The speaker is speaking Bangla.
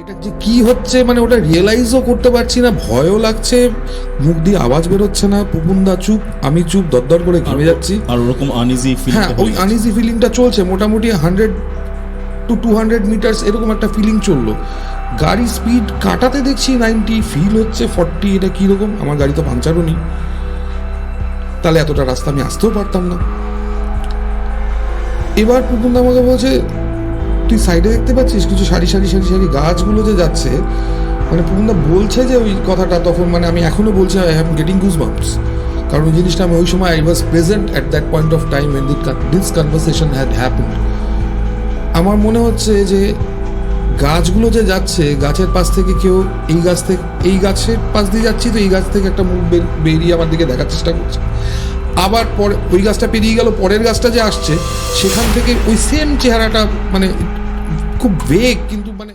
এটা যে কি হচ্ছে মানে ওটা রিয়েলাইজও করতে পারছি না, ভয়ও লাগছে, মুখ দিয়ে আওয়াজ বেরোচ্ছে না, পুপুনদা চুপ, আমি চুপ, দরদর করে ঘেমে যাচ্ছি। আর ওরকম আনইজি ফিলিং, হ্যাঁ, ওই আনইজি ফিলিংটা চলছে মোটামুটি 100 to 200 মিটার্স এরকম একটা ফিলিং চললো। গাড়ি স্পিড কাটাতে দেখছি 90, ফিল হচ্ছে 40। এটা কীরকম? আমার গাড়ি তো পাঞ্চারও নেই, তাহলে এতটা রাস্তা আমি আসতেও পারতাম না। এবার পুপুনদা আমাকে বলছে, তুই সাইডে দেখতে পাচ্ছিস কিছু সারি সারি সারি সারি গাছগুলো যে যাচ্ছে, মানে পুপুনদা বলছে যে ওই কথাটা, তখন মানে আমি এখনও বলছি I have getting goose bumps, কারণ ওই জিনিসটা আমি ওই সময় I was present at that point of time when this conversation had happened. আমার মনে হচ্ছে যে গাছগুলো যে যাচ্ছে, গাছের পাশ থেকে কেউ এই গাছের পাশ দিয়ে যাচ্ছি, তো এই গাছ থেকে একটা মুখ বেরিয়ে আমার দিকে দেখার চেষ্টা করছে। আবার পরে ওই গাছটা পেরিয়ে গেল, পরের গাছটা যে আসছে সেখান থেকে ওই সেম চেহারাটা, মানে খুব ভেগ, কিন্তু মানে